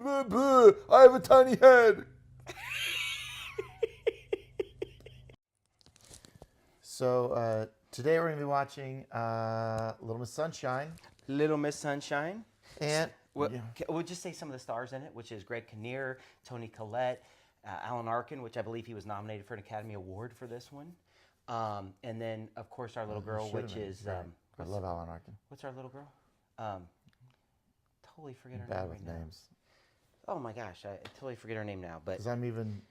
I have a tiny head. So today we're going to be watching Little Miss Sunshine. Little Miss Sunshine. And We'll just say some of the stars in it, which is Greg Kinnear, Toni Collette, Alan Arkin, which I believe he was nominated for an Academy Award for this one. And then, of course, our little girl, which is... I love Alan Arkin. What's our little girl? Totally forget her Bad name with right names. now. Oh my gosh, I totally forget her name now. But Because I'm even...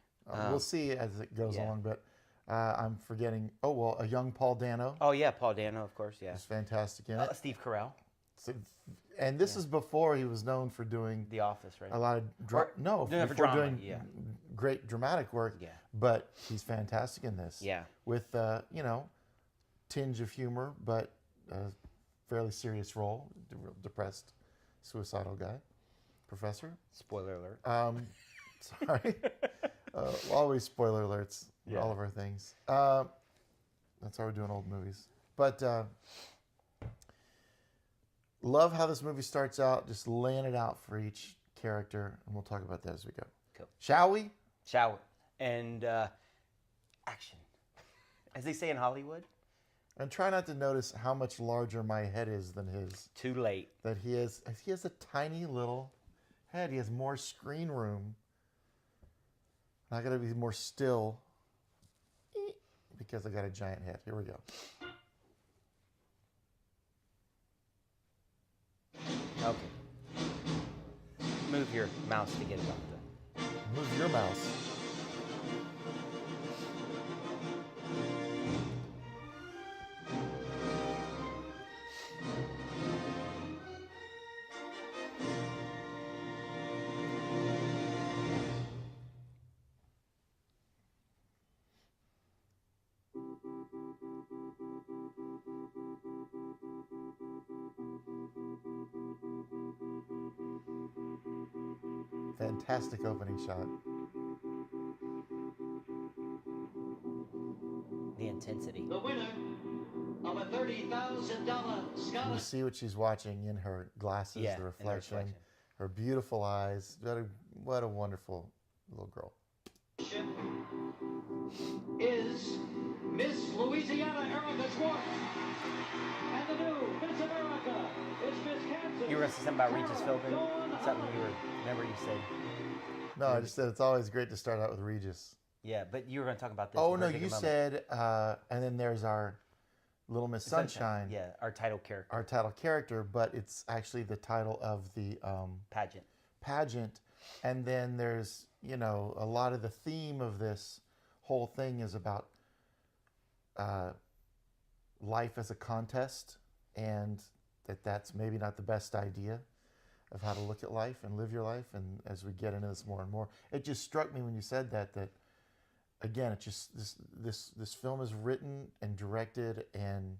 we'll see as it goes along, but I'm forgetting... Oh, well, a young Paul Dano. Oh, yeah, Paul Dano, of course, yeah. He's fantastic in it. Steve Carell. So, and this is before he was known for doing The Office, right? a lot of doing before drama, doing great dramatic work. Yeah. But he's fantastic in this. Yeah. With tinge of humor, but a fairly serious role. Depressed, suicidal guy, professor. Spoiler alert. Sorry. Always spoiler alerts. In all of our things. That's how we're doing old movies. But. Love how this movie starts out, just laying it out for each character, and we'll talk about that as we go. Cool. Shall we? Shall we? And action. As they say in Hollywood. And try not to notice how much larger my head is than his. Too late. That he has a tiny little head. He has more screen room. I gotta be more still because I got a giant head. Here we go. Okay. Move your mouse to get it up there. Move your mouse. Fantastic opening shot. The intensity. The winner of a $30,000 You scholarship. see what she's watching in her glasses, Yeah, the in the reflection, reflection. her beautiful eyes. What a wonderful little girl. Is Miss Louisiana Erica Schwartz. And the new Miss America is Miss Kansas. You were going to say something about Regis Philbin? Something remember you said. No, I just said it's always great to start out with Regis. Yeah, but you were going to talk about this. Oh, for no, a bigger you moment. said, and then there's our Little Miss Sunshine. Yeah, our title character. Our title character, but it's actually the title of the pageant. And then there's, a lot of the theme of this whole thing is about life as a contest, and that's maybe not the best idea of how to look at life and live your life. And as we get into this more and more, it just struck me when you said that again, it just this film is written and directed and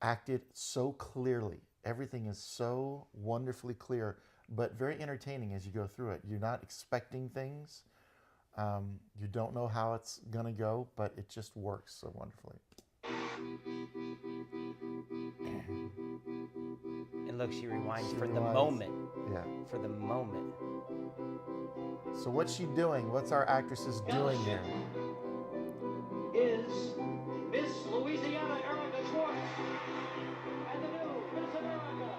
acted so clearly. Everything is so wonderfully clear, but very entertaining as you go through it. You're not expecting things. You don't know how it's gonna go, but it just works so wonderfully. And look, she rewinds for the rewinds. moment. Yeah. For the moment. So what's she doing? What's our actresses doing here? Is Miss Louisiana Erica Schwartz. And the new Miss America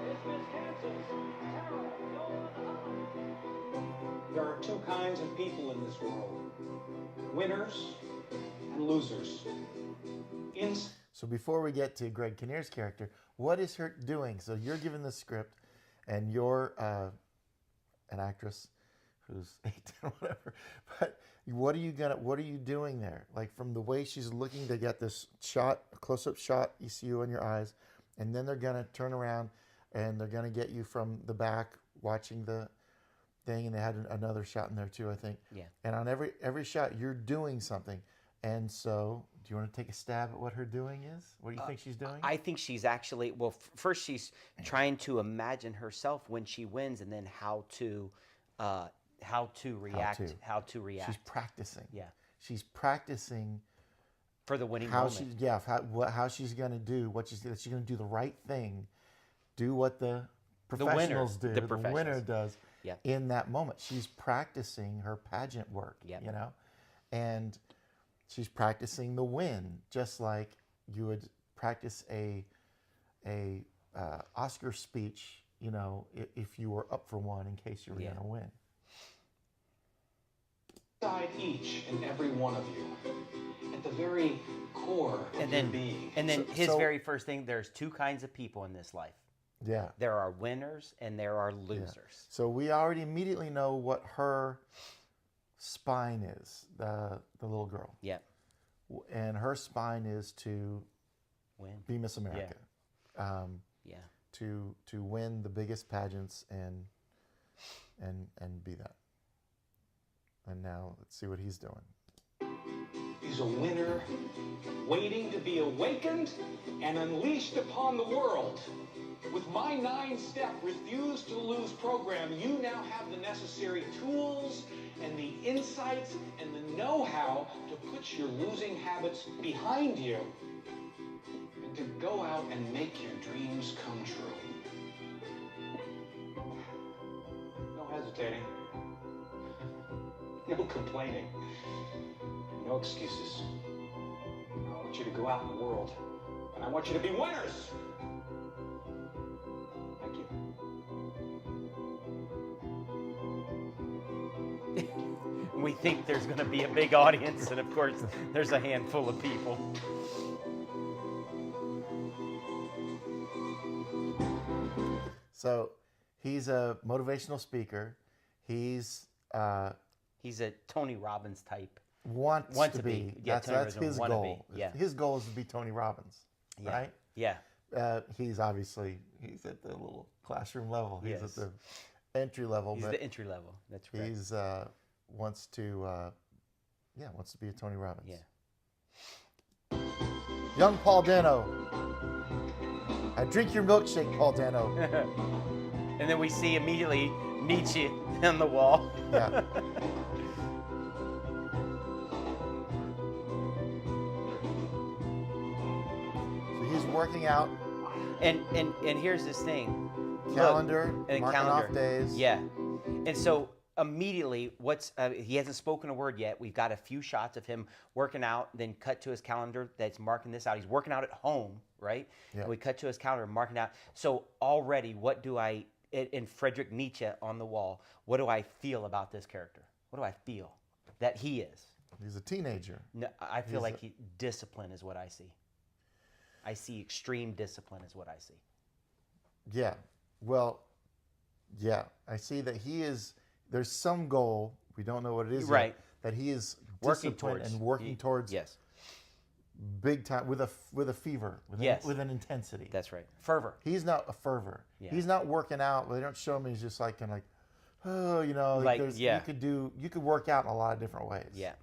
is Miss Kansas Tara Dawn Holland. There are two kinds of people in this world, winners and losers. So before we get to Greg Kinnear's character, what is her doing? So you're given the script, and you're an actress who's 18, whatever. But what are you doing there? Like, from the way she's looking, they get this shot, a close-up shot, you see you in your eyes, and then they're gonna turn around and they're gonna get you from the back watching the thing, and they had another shot in there too, I think. Yeah. And on every shot, you're doing something. And so, do you want to take a stab at what her doing is? What do you think she's doing? I think she's actually, well, first she's trying to imagine herself when she wins, and then how to react. How to react. She's practicing. Yeah. She's practicing For the winning how moment. how she's going to do what she's going to do the right thing, do what the professionals do, the the winner professionals. does, Yep. in that moment. She's practicing her pageant work, Yep. you know, and she's practicing the win, just like you would practice a Oscar speech, you know, if you were up for one in case you were Yeah. going to win. Inside each and every one of you, at the very core of And your then, being. his So- very first thing, there's two kinds of people in this life. Yeah. There are winners and there are losers. So we already immediately know what her spine is, the little girl. Yep. And her spine is to Win. be Miss America. Yeah. To win the biggest pageants and be that. And now let's see what he's doing. He's a winner, waiting to be awakened and unleashed upon the world. With my 9-step Refuse to Lose program, you now have the necessary tools and the insights and the know-how to put your losing habits behind you and to go out and make your dreams come true. No hesitating. No complaining. No excuses. I want you to go out in the world, and I want you to be winners. Thank you. We think there's going to be a big audience, and of course, there's a handful of people. So he's a motivational speaker. He's He's a Tony Robbins type. wants Want to to be. be. Yeah, That's Tony his Robbins wanna goal. be. Yeah. His goal is to be Tony Robbins, Yeah. right? Yeah. He's obviously at the little classroom level. He's Yes. at the entry level, He's but the entry level. That's right. he's wants to be a Tony Robbins. Yeah. Young Paul Dano. I drink your milkshake, Paul Dano. And then we see immediately Nietzsche on the wall. Yeah. So he's working out, And here's this thing. Look, calendar, and a marking calendar. off days. Yeah. And so immediately, he hasn't spoken a word yet. We've got a few shots of him working out, then cut to his calendar that's marking this out. He's working out at home, right? Yeah. And we cut to his calendar, marking out. So already, in Friedrich Nietzsche on the wall, what do I feel about this character? What do I feel that he is? He's a teenager. No, I feel He's like discipline is what I see. I see extreme discipline is what I see. Yeah. Well, yeah. I see that there's some goal, we don't know what it is yet, Right. that he is Working disciplined towards. and working towards Yes, big time with a fever, Yes. with an intensity. that's right. Fervor. He's not a fervor. Yeah. He's not working out. Well, they don't show me. He's just like kind of like, oh, you know, Like, yeah. you could work out in a lot of different ways. Yeah.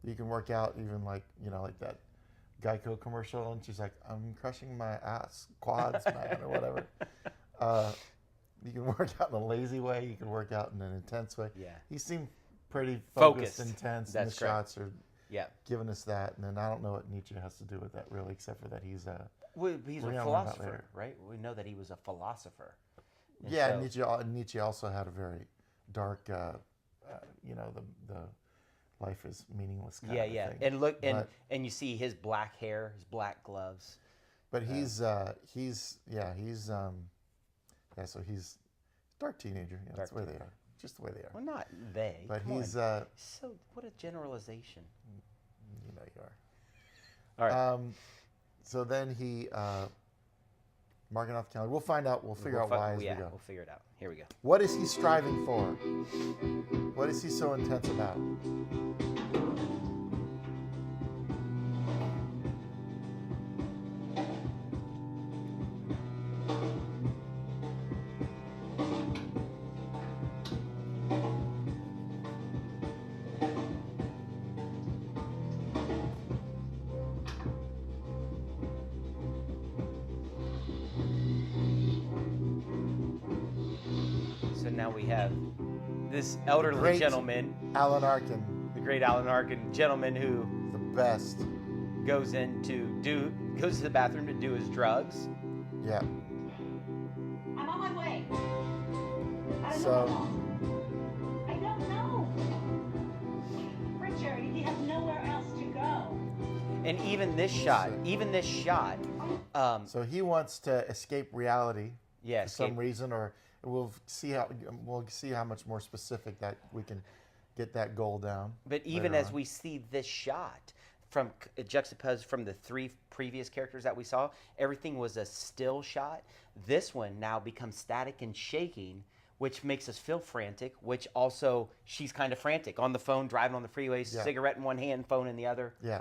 You can work out even like, you know, like that Geico commercial, and she's like, I'm crushing my ass, quads, man, or whatever. You can work out in a lazy way. You can work out in an intense way. Yeah. He seemed pretty Focused. intense, and That's the correct. shots are Yeah. giving us that. And then I don't know what Nietzsche has to do with that really, except for that he's a Well, he's We're a gonna learn about philosopher, later. right? We know that he was a philosopher. And yeah. so- Nietzsche also had a very dark, you know, the life is meaningless kind Yeah, of a yeah. thing. And look, But- and you see his black hair, his black gloves. But he's so he's dark teenager. Yeah, that's the way they are. Just the way they are. Well, not they. But Come he's on. So what a generalization. you know you are. All right. So then he marking off the calendar. We'll find out. We'll figure out why as we go. We'll figure it out. Here we go. What is he striving for? What is he so intense about? So now we have this elderly Great gentleman, Alan Arkin, the great Alan Arkin gentleman, who the best. goes to the bathroom to do his drugs. Yeah. I'm on my way. I don't So- know how long. And even this shot, So he wants to escape reality Yeah, for some escape. reason, or we'll see how much more specific that we can get that goal down. But even later as on. we see this shot from juxtaposed from the 3 previous characters that we saw, everything was a still shot. This one now becomes static and shaking, which makes us feel frantic, which also she's kind of frantic on the phone, driving on the freeway, Yeah. cigarette in one hand, phone in the other. Yeah.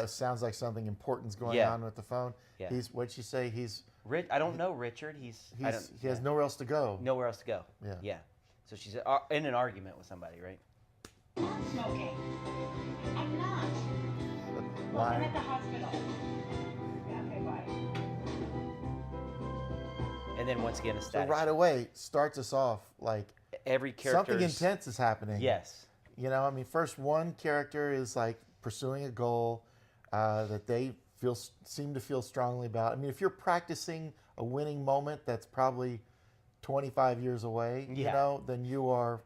Sounds like something important's going Yeah. on with the phone. Yeah. What'd she say? I don't know, Richard. He has yeah. nowhere else to go. nowhere else to go. Yeah. Yeah. So she's in an argument with somebody, right? Not smoking. I'm not. Well, Why? I'm at the hospital. Yeah, okay, bye. And then once again, a So static. right away starts us off like Every character. something intense is happening. Yes. You know, I mean, first one character is like pursuing a goal that they seem to feel strongly about. I mean, if you're practicing a winning moment that's probably 25 years away, you Yeah. know, then you are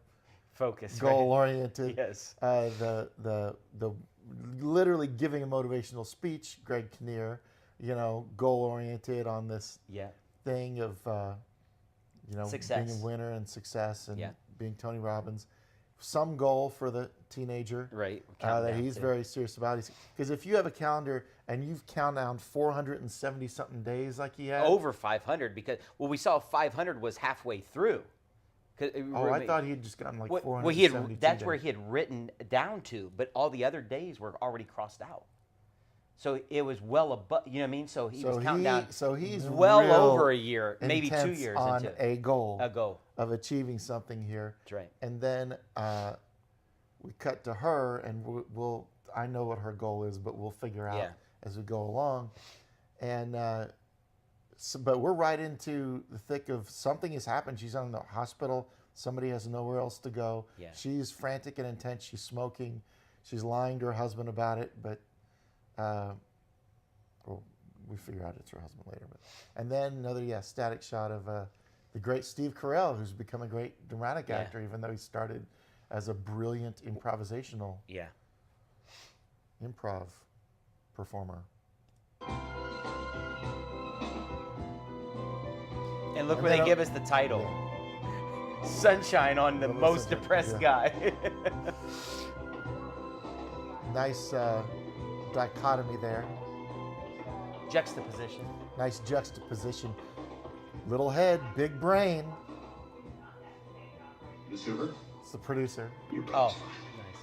Focus. goal oriented. Yes. The literally giving a motivational speech, Greg Kinnear, you know, goal oriented on this Yeah. thing of you know, Success. being a winner and success and Yeah. being Tony Robbins. Some goal for the teenager Right. that Countdown he's to- very serious about. Because if you have a calendar and you've counted down 470 something days like he had, over 500 because we saw 500 was halfway through. I thought he'd just gotten like 472 well, he had. That's days. where he had written down to, but all the other days were already crossed out. So it was well above. You know what I mean? So he was counting down. So he's well real over a year, maybe 2 intense years on into a goal a goal. of achieving something here. That's right. And then we cut to her, and I know what her goal is, but we'll figure out Yeah. as we go along. And but we're right into the thick of something has happened. She's in the hospital. Somebody has nowhere else to go. Yeah. She's frantic and intense. She's smoking. She's lying to her husband about it, but well, we figure out it's her husband later. And then another static shot of the great Steve Carell, who's become a great dramatic Yeah. actor, even though he started as a brilliant improvisational Yeah. improv performer. And look And where they then give us the title. Sunshine on the Well, most listen, depressed yeah. guy. Nice dichotomy there. Juxtaposition. Nice juxtaposition. Little head, big brain. Miss Hoover, It's the producer. your Oh, brother's fine. nice.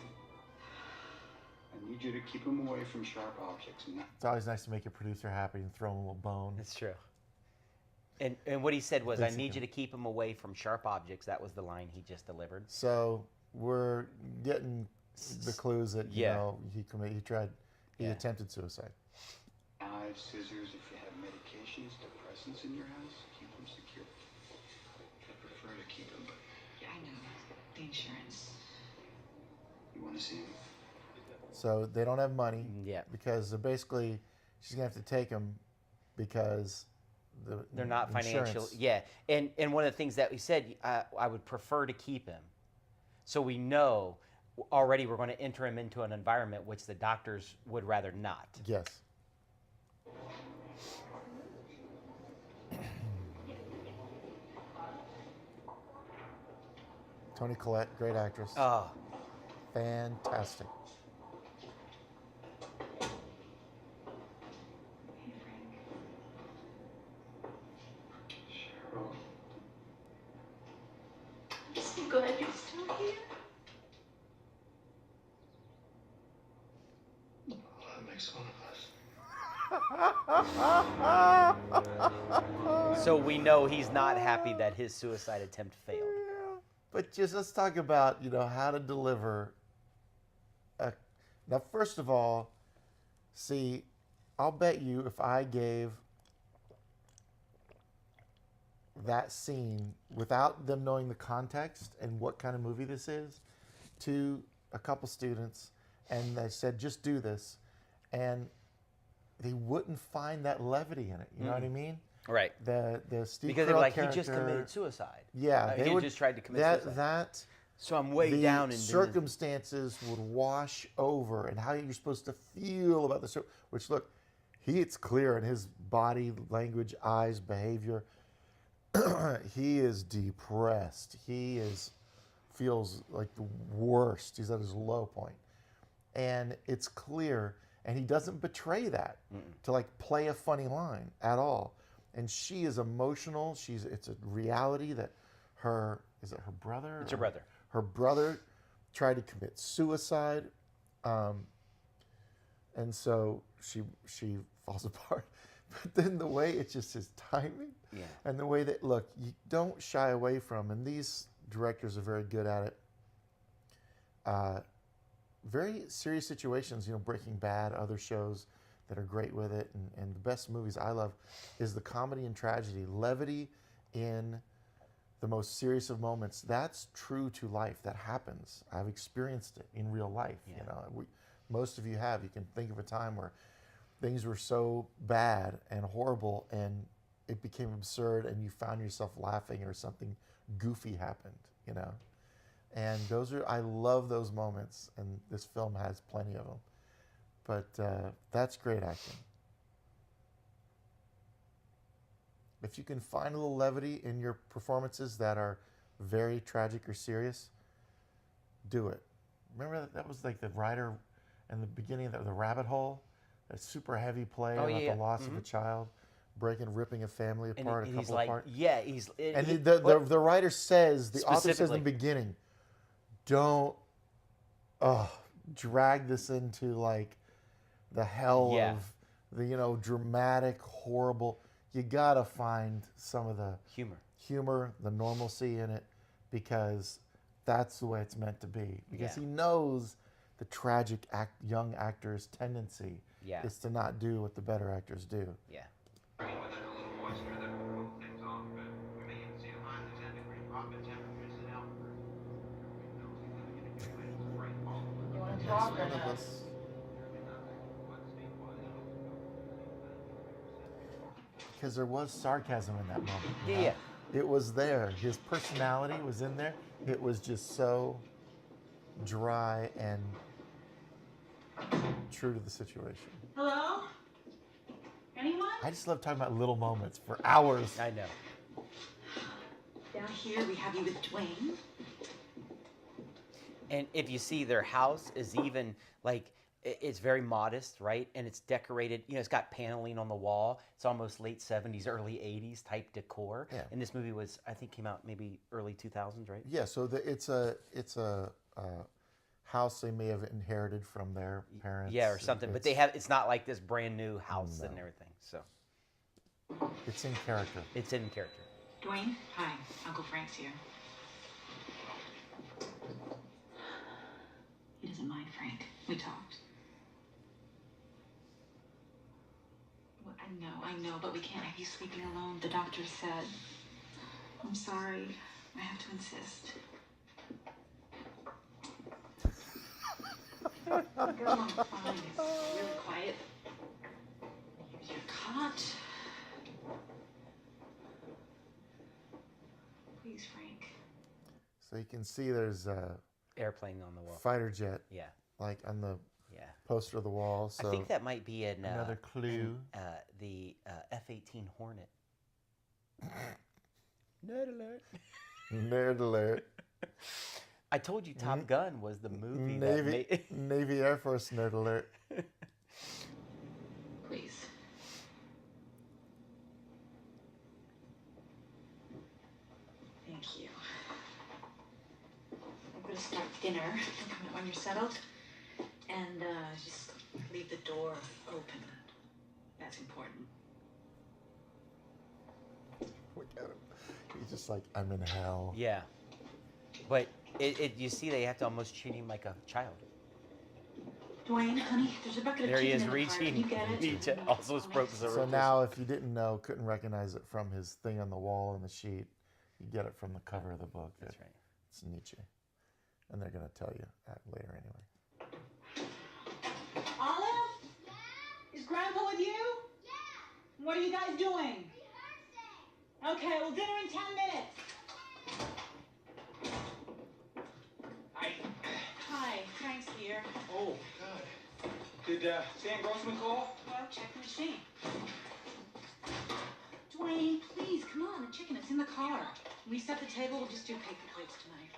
I need you to keep him away from sharp objects. It's always nice to make your producer happy and throw him a little bone. That's true. And what he said was, "I need Basically. you to keep him away from sharp objects." That was the line he just delivered. So we're getting the clues that you Yeah. know he Yeah. attempted suicide. Knives, scissors, if you have medications, depressants in your house, keep them secure. I prefer to keep them, but Yeah, I know. The insurance. you want to see him? So they don't have money. Yeah. Because basically she's gonna have to take him because They're not financial. insurance. Yeah, and one of the things that we said, I would prefer to keep him. So we know already we're going to enter him into an environment which the doctors would rather not. Yes. Toni Collette, great actress. Oh, Fantastic. Hey, Frank. Cheryl. I'm so glad you're still here. That makes one of us. so we know he's not happy that his suicide attempt failed. But just let's talk about, how to deliver. Now, first of all, see, I'll bet you if I gave that scene without them knowing the context and what kind of movie this is to a couple students and they said, just do this, and they wouldn't find that levity in it. You know what I mean? Right. The Steve Because they were Carell like, character, he just committed suicide. Yeah, he would just tried to commit that suicide. that So I'm way the down in circumstances would wash over, and how you're supposed to feel about the which look, it's clear in his body language, eyes, behavior. He is depressed. Feels like the worst. He's at his low point, and it's clear. And he doesn't betray that to like play a funny line at all. And she is emotional. It's a reality that is it her brother? It's her brother. Her brother tried to commit suicide, and so she falls apart. But then the way it's just his timing, and the way that you don't shy away from, and these directors are very good at it. Very serious situations, Breaking Bad, other shows that are great with it, and the best movies I love is the comedy and tragedy, levity in the most serious of moments. That's true to life. That happens. I've experienced it in real life. Most of you have. You can think of a time where things were so bad and horrible and it became absurd and you found yourself laughing or something goofy happened, And I love those moments, and this film has plenty of them. But that's great acting. If you can find a little levity in your performances that are very tragic or serious, do it. Remember that was like the writer in the beginning of the Rabbit Hole, that super heavy play about the loss of a child, ripping a family apart, and a couple apart. The writer says, the author says in the beginning, don't drag this into like the hell of the dramatic, horrible. You gotta find some of the humor, the normalcy in it, because that's the way it's meant to be. Because he knows the tragic young actor's tendency is to not do what the better actors do. Yeah. You want to talk or One of no? us. Because there was sarcasm in that moment. Yeah. It was there. His personality was in there. It was just so dry and true to the situation. Hello? Anyone? I just love talking about little moments for hours. I know. Down here we have you with Dwayne. And if you see, their house is even like, it's very modest, right? And it's decorated, it's got paneling on the wall. It's almost late 70s, early 80s type decor. Yeah. And this movie was, I think, came out maybe early 2000s, right? Yeah, so it's a house they may have inherited from their parents. Yeah, or something. But it's not like this brand new house and everything. So it's in character. it's in character. Dwayne? Hi, Uncle Frank's here. He doesn't mind, Frank. We talked. Well, I know, but we can't have you sleeping alone, the doctor said. I'm sorry. I have to insist. Girl, I'm fine. It's really quiet. Here's your cot. Please, Frank. So you can see there's a Airplane on the wall. fighter jet, Yeah. like on the Yeah. poster of the wall. So I think that might be another clue. The F-18 Hornet. Nerd alert. Nerd alert. I told you Top Gun was the movie Navy, that made... Navy Air Force nerd alert. Please. Thank you. I'm going to start dinner. I'll come in when you're settled. And just leave the door open. That's important. Look at him. He's just like, I'm in hell. Yeah. But you see, they have to almost treat him like a child. Dwayne, honey, there's a bucket of There he chicken is in the car. reaching. You get it? He also I'll spoke make the So now, if you didn't know, couldn't recognize it from his thing on the wall and the sheet, you get it from the cover of the book. That's right. It's Nietzsche. And they're going to tell you that later anyway. Olive? Is Grandpa with you? Yeah. What are you guys doing? Rehearsing. Okay, well, dinner in 10 minutes. Did Stan Grossman call? Well, check the machine. Dwayne, please, come on. The chicken, it's in the car. When we set the table, we'll just do paper plates tonight.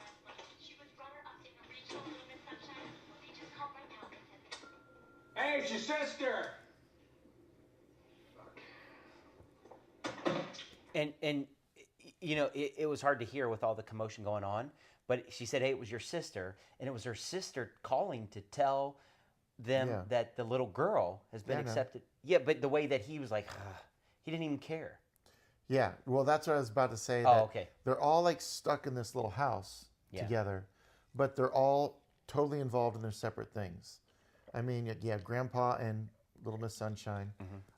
Hey, it's your sister. And you know, it was hard to hear with all the commotion going on, but she said, hey, it was your sister, and it was her sister calling to tell them Yeah. that the little girl has been Yeah, I know. accepted. Yeah, but the way that he was like, he didn't even care. Yeah, well, that's what I was about to say. Oh, that okay. They're all like stuck in this little house Yeah. together, but they're all totally involved in their separate things. I mean, yeah, Grandpa and Little Miss Sunshine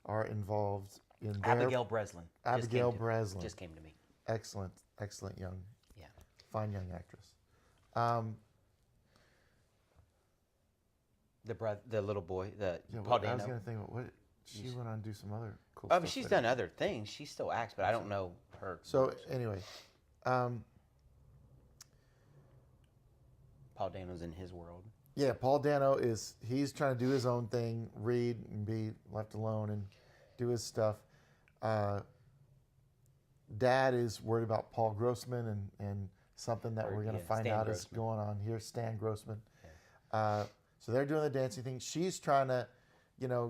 are involved in their... Abigail Breslin. just came Abigail to- Breslin. Just came to me. Excellent, excellent young, Yeah. fine young actress. The little boy, the Yeah, Paul I was Dano. going to think, what she went on to do some other cool Oh, stuff. but she's later. done other things. She still acts, but I don't know her. So anyway, Paul Dano's in his world. yeah, Paul Dano he's trying to do his own thing, read and be left alone and do his stuff. Dad is worried about Paul Grossman and something that Or, we're going to yeah, find Stan out is Grossman. going on here, Stan Grossman. So they're doing the dancing thing. She's trying to,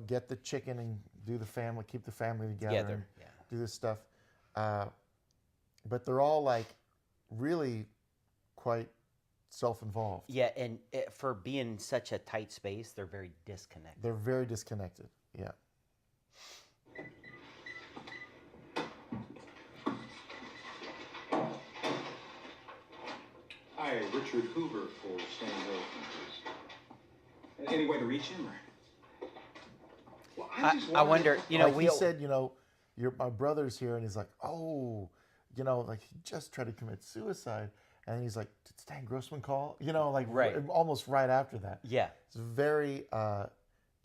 get the chicken and do the family, keep the family together, Together, and yeah. do this stuff. But they're all like really quite self-involved. Yeah, and for being such a tight space, they're very disconnected. They're very disconnected. Yeah. Hi, Richard Hoover for Stan Grossman, please. Any way to reach him? Or? Well, I wonder, Like we he said, my brother's here, and he's like, oh, like he just tried to commit suicide, and he's like, did Stan Grossman call? Right. Almost right after that. Yeah. It's very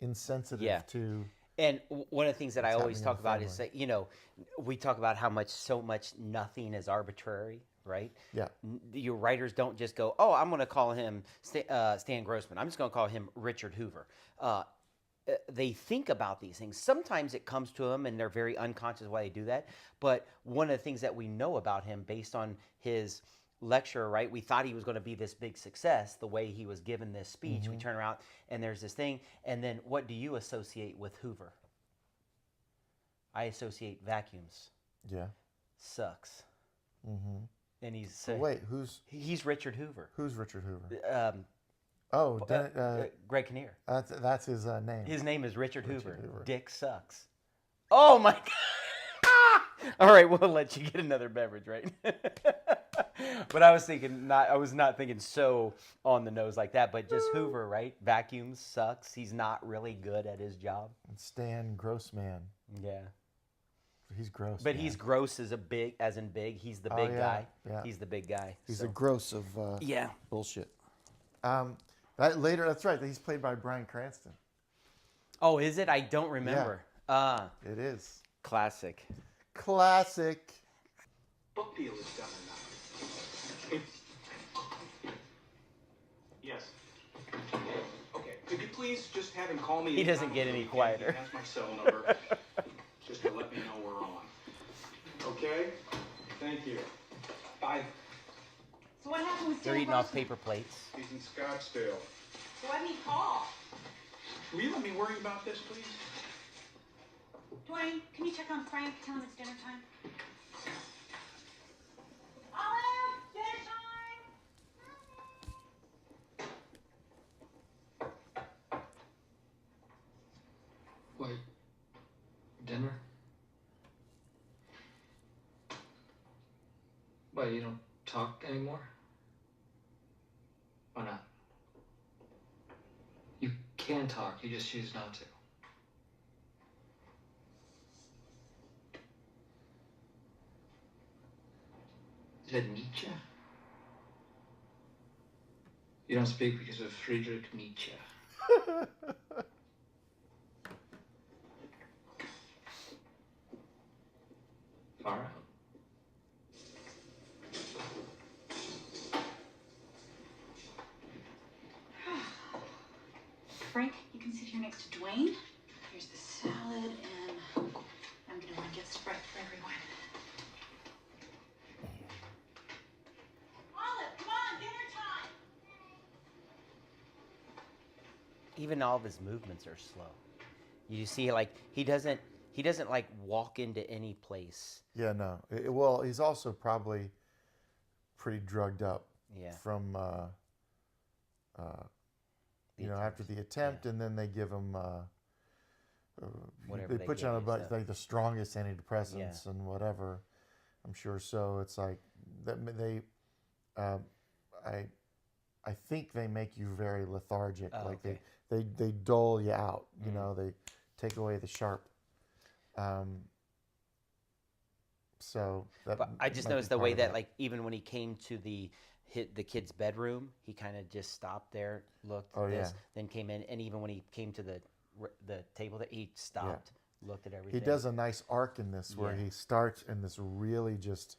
insensitive Yeah. to. And one of the things that I What's always happening talk in the about is that, we talk about how so much nothing is arbitrary, right? Yeah. Your writers don't just go, oh, I'm going to call him Stan Grossman. I'm just going to call him Richard Hoover. They think about these things. Sometimes it comes to them and they're very unconscious why they do that. But one of the things that we know about him based on his lecture, right? We thought he was going to be this big success the way he was given this speech. We turn around and there's this thing. And then what do you associate with Hoover? I associate vacuums. Yeah. Sucks. Mm-hmm. And he's Wait, he's Richard Hoover. who's Richard Hoover? Greg Kinnear. That's his name. His name is Richard Hoover. Hoover. Dick sucks. Oh my God. All right, we'll let you get another beverage, right? But I was not thinking so on the nose like that, but just Hoover, right? Vacuums sucks. He's not really good at his job. Stan Grossman. Yeah. He's gross. But man. he's gross as in big. He's the Oh, big yeah, guy. yeah. He's the big guy. He's So- a gross of Yeah. bullshit. That's right. He's played by Bryan Cranston. Oh, is it? I don't remember. It is. Classic. Classic. Book deal is done or not? Yes. Okay. Could you please just have him call me? He doesn't anytime get on the any weekend? quieter. That's my cell number. Just to let me know we're on. Okay. Thank you. Bye. So what happened with They're Stan eating off Grossman? paper plates. He's in Scottsdale. So why didn't he call? Will you let me worry about this, please? Dwayne, can you check on Frank? Tell him it's dinner time. Olive, dinner time. Wait, dinner? Why, you don't talk anymore? Why not? You can talk, you just choose not to. Is it Nietzsche? You don't speak because of Friedrich Nietzsche. Far out. Frank, you can sit here next next to Dwayne. Here's the salad, and I'm gonna run get Sprite for everyone. Olive, come on, dinner time! Even all of his movements are slow. You see, like he doesn't like walk into any place. Yeah, no. Well, he's also probably pretty drugged up Yeah. from, after the attempt, and then they give him, Whatever they put you give on a you, bunch, so- like the strongest antidepressants and whatever, I'm sure. So it's like that they, I think they make you very lethargic. Oh, like okay. they dull you out. You know, they take away the sharp. So that. But I just might be noticed the part way of that, like, even when he came to the kid's bedroom, he kind of just stopped there, looked Oh, at this, yeah. then came in, and even when he came to the table, that he stopped, looked at everything. He does a nice arc in this where Yeah. he starts in this really just,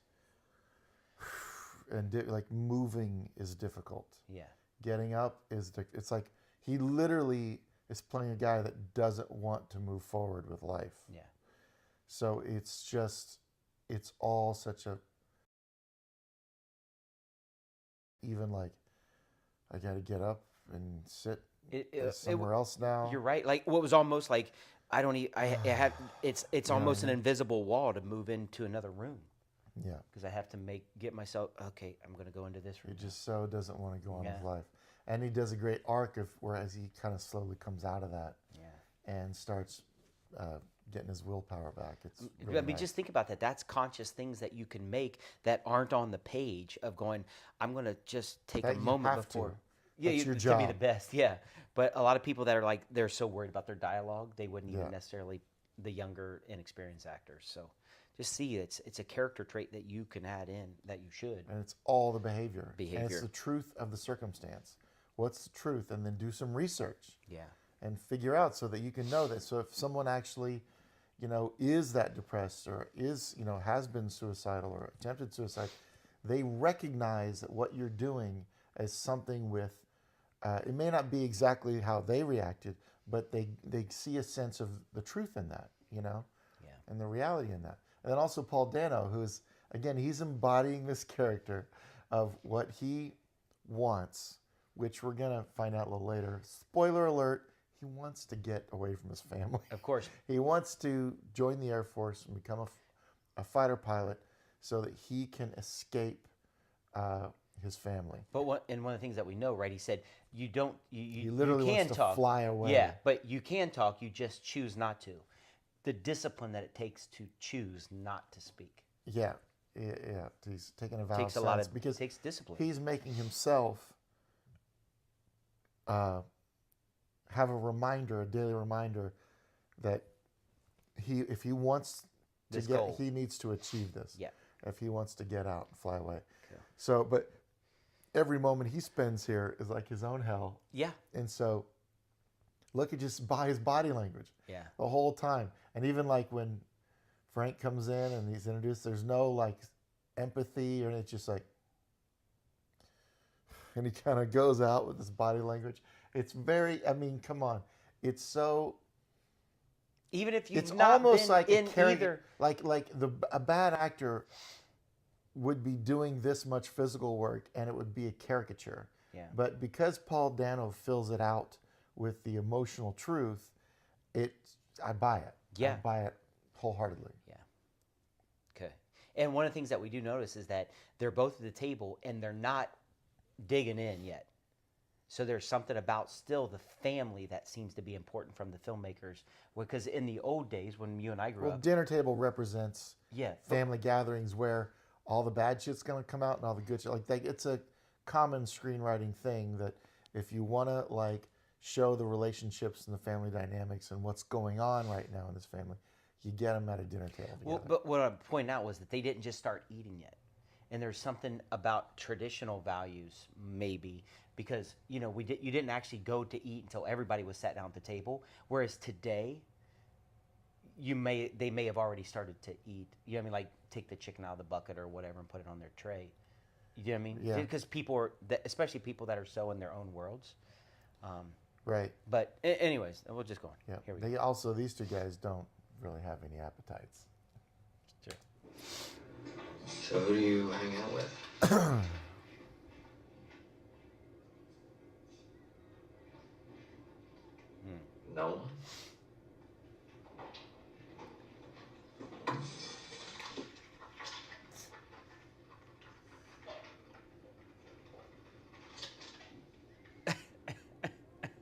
and like moving is difficult. Yeah. Getting up is, it's like he literally is playing a guy that doesn't want to move forward with life. Yeah. So it's just, it's all such a, even like, I got to get up and sit somewhere else now. You're right. Like, what was almost like, I don't I have, it's almost an invisible wall to move into another room. Yeah. Because I have to get myself, okay, I'm going to go into this room. He just so doesn't want to go on with Yeah. life. And he does a great arc of whereas he kind of slowly comes out of that and starts getting his willpower back. It's really I mean, nice. just think about that. That's conscious things that you can make that aren't on the page of going, I'm going to just take That a you moment have to. before. Yeah, That's your to be the job. best. Yeah. But a lot of people that are like, they're so worried about their dialogue, they wouldn't Yeah. even necessarily, the younger, inexperienced actors. So just see it's a character trait that you can add in, that you should. And it's all the behavior. And it's Behavior. the truth of the circumstance. What's the truth? And then do some research. Yeah. And figure out so that you can know that. So if someone actually, is that depressed or is, has been suicidal or attempted suicide, they recognize that what you're doing is something with, it may not be exactly how they reacted, but they see a sense of the truth in that, Yeah. and the reality in that. And then also Paul Dano, who's, again, he's embodying this character of what he wants, which we're going to find out a little later. Spoiler alert, he wants to get away from his family. Of course. He wants to join the Air Force and become a fighter pilot so that he can escape his family. But one of the things that we know, right? He said, you don't, you literally can wants to talk. fly away. Yeah, but you can talk, you just choose not to. The discipline that it takes to choose not to speak. Yeah. He's taking a vow Takes of a lot silence of, because takes discipline. he's making himself have a reminder, a daily reminder that if he wants to This get, goal. he needs to achieve this. Yeah. If he wants to get out and fly away. So, but every moment he spends here is like his own hell. Yeah. And so, look at just by his body language. Yeah. The whole time. And even like when Frank comes in and he's introduced, there's no like empathy, or it's just like, and he kind of goes out with his body language. It's very, I mean, come on. It's so, Even if you've it's not almost been like in either, either. a bad actor would be doing this much physical work and it would be a caricature. Yeah. But because Paul Dano fills it out with the emotional truth, I buy it. Yeah. I buy it wholeheartedly. Yeah. Okay. And one of the things that we do notice is that they're both at the table and they're not digging in yet. So there's something about still the family that seems to be important from the filmmakers. Because in the old days, when you and I grew Well, up, dinner table represents yeah, family gatherings where all the bad shit's going to come out and all the good shit. Like it's a common screenwriting thing that if you want to like show the relationships and the family dynamics and what's going on right now in this family, you get them at a dinner table together. Well, but what I'm pointing out was that they didn't just start eating yet. And there's something about traditional values, maybe, because you didn't actually go to eat until everybody was sat down at the table. Whereas today, they may have already started to eat. You know what I mean? Like take the chicken out of the bucket or whatever and put it on their tray. You know what I mean? Yeah. Because people especially people that are so in their own worlds. Right. But anyways, we'll just go on. Yeah. Here we go. They also, these two guys don't really have any appetites. Sure. So who do you hang out with? No one.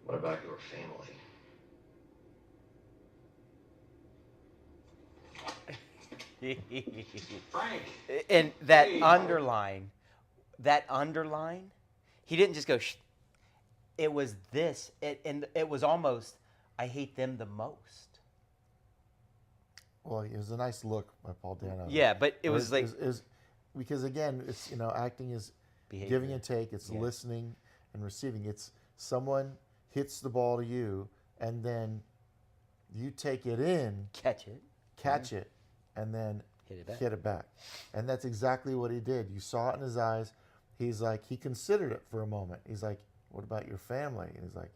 What about your family? Frank. And that Hey. underline, he didn't just go, Shh. It was this. And it was almost, I hate them the most. Well, it was a nice look by Paul Dano. Yeah, but it was like, it was- because again, it's, acting is Behavior. giving and take. It's Yeah. listening and receiving. It's someone hits the ball to you, and then you take it in, catch it. catch it, and then Hit it back. And that's exactly what he did. You saw it in his eyes. He's like, he considered it for a moment. He's like, what about your family? And he's like,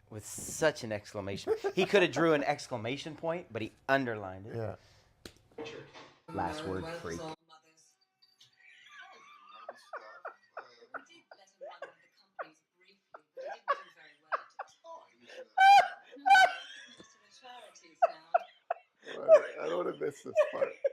With such an exclamation. He could have drew an exclamation point, but he underlined it. yeah. Last word, freak. I don't want to miss this part.